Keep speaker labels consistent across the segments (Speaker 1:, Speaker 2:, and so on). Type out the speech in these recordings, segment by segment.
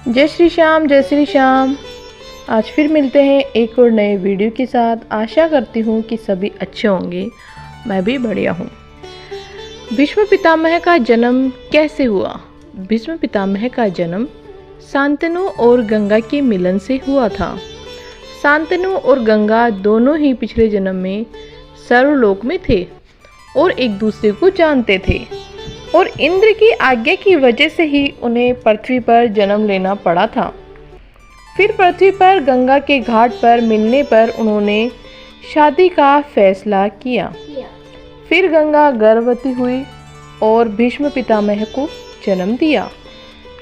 Speaker 1: जय श्री श्याम, जय श्री श्याम। आज फिर मिलते हैं एक और नए वीडियो के साथ। आशा करती हूँ कि सभी अच्छे होंगे, मैं भी बढ़िया हूँ। भीष्म पितामह का जन्म कैसे हुआ? भीष्म पितामह का जन्म शांतनु और गंगा के मिलन से हुआ था। शांतनु और गंगा दोनों ही पिछले जन्म में सर्वलोक में थे और एक दूसरे को जानते थे, और इंद्र की आज्ञा की वजह से ही उन्हें पृथ्वी पर जन्म लेना पड़ा था। फिर पृथ्वी पर गंगा के घाट पर मिलने पर उन्होंने शादी का फैसला किया। फिर गंगा गर्भवती हुई और भीष्म पितामह को जन्म दिया।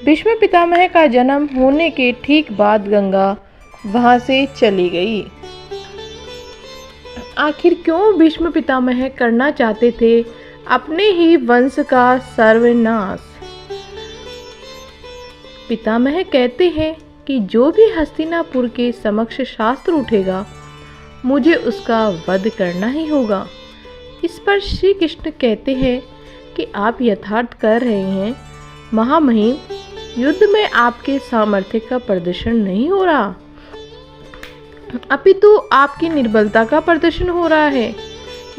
Speaker 1: भीष्म पितामह का जन्म होने के ठीक बाद गंगा वहां से चली गई। आखिर क्यों भीष्म पितामह करना चाहते थे अपने ही वंश का सर्वनाश? पितामह कहते हैं कि जो भी हस्तिनापुर के समक्ष शास्त्र उठेगा, मुझे उसका वध करना ही होगा। इस पर श्री कृष्ण कहते हैं कि आप यथार्थ कर रहे हैं महामहिम, युद्ध में आपके सामर्थ्य का प्रदर्शन नहीं हो रहा, अपितु आपकी निर्बलता का प्रदर्शन हो रहा है।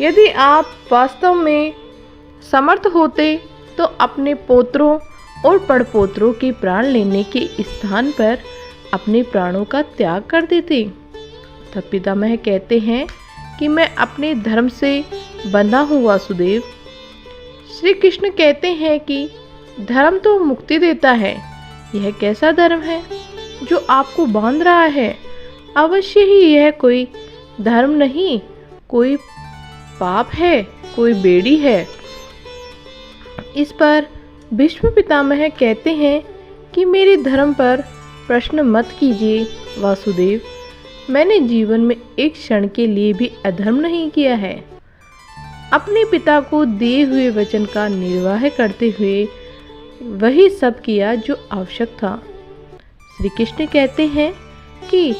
Speaker 1: यदि आप वास्तव में समर्थ होते तो अपने पोत्रों और पड़पोत्रों के प्राण लेने के स्थान पर अपने प्राणों का त्याग कर देते। तब पितामह कहते हैं कि मैं अपने धर्म से बंधा हूँ वासुदेव। श्री कृष्ण कहते हैं कि धर्म तो मुक्ति देता है, यह कैसा धर्म है जो आपको बांध रहा है? अवश्य ही यह कोई धर्म नहीं, कोई पाप है, कोई बेड़ी है। इस पर भीष्म पितामह कहते हैं कि मेरे धर्म पर प्रश्न मत कीजिए वासुदेव, मैंने जीवन में एक क्षण के लिए भी अधर्म नहीं किया है। अपने पिता को दिए हुए वचन का निर्वाह करते हुए वही सब किया जो आवश्यक था। श्री कृष्ण कहते हैं कि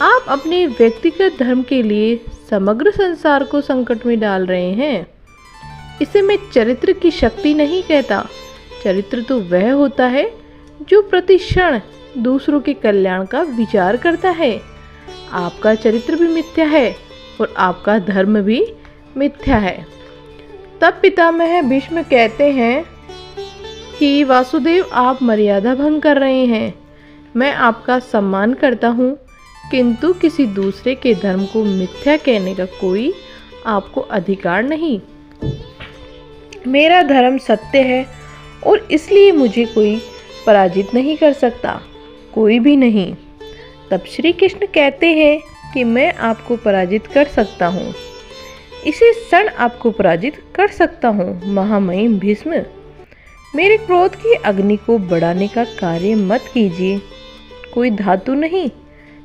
Speaker 1: आप अपने व्यक्तिगत धर्म के लिए समग्र संसार को संकट में डाल रहे हैं। इसे मैं चरित्र की शक्ति नहीं कहता। चरित्र तो वह होता है जो प्रति क्षण दूसरों के कल्याण का विचार करता है। आपका चरित्र भी मिथ्या है और आपका धर्म भी मिथ्या है। तब पितामह भीष्म कहते हैं कि वासुदेव, आप मर्यादा भंग कर रहे हैं। मैं आपका सम्मान करता हूँ, किंतु किसी दूसरे के धर्म को मिथ्या कहने का कोई आपको अधिकार नहीं। मेरा धर्म सत्य है और इसलिए मुझे कोई पराजित नहीं कर सकता, कोई भी नहीं। तब श्री कृष्ण कहते हैं कि मैं आपको पराजित कर सकता हूँ, इसी क्षण आपको पराजित कर सकता हूँ महामहिम भीष्म। मेरे क्रोध की अग्नि को बढ़ाने का कार्य मत कीजिए। कोई धातु नहीं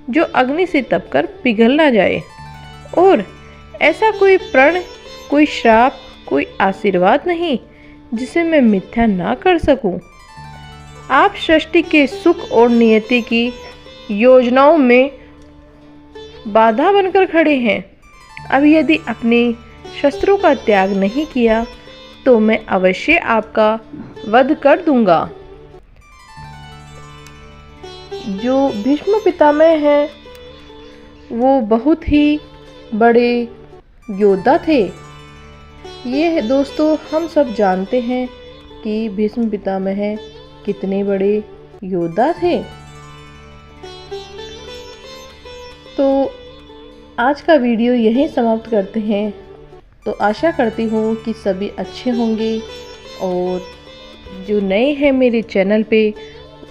Speaker 1: जो अग्नि से तपकर पिघल ना जाए, और ऐसा कोई प्रण, कोई श्राप, कोई आशीर्वाद नहीं जिसे मैं मिथ्या ना कर सकूं। आप सृष्टि के सुख और नियति की योजनाओं में बाधा बनकर खड़े हैं। अब यदि अपने शस्त्रों का त्याग नहीं किया तो मैं अवश्य आपका वध कर दूंगा। जो भीष्म पितामह हैं वो बहुत ही बड़े योद्धा थे। ये दोस्तों हम सब जानते हैं कि भीष्म पितामह कितने बड़े योद्धा थे। तो आज का वीडियो यहीं समाप्त करते हैं। तो आशा करती हूँ कि सभी अच्छे होंगे, और जो नए हैं मेरे चैनल पे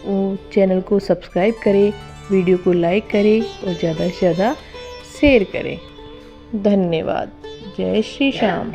Speaker 1: वो चैनल को सब्सक्राइब करें, वीडियो को लाइक करें और ज़्यादा से ज़्यादा शेयर करें। धन्यवाद। जय श्री श्याम।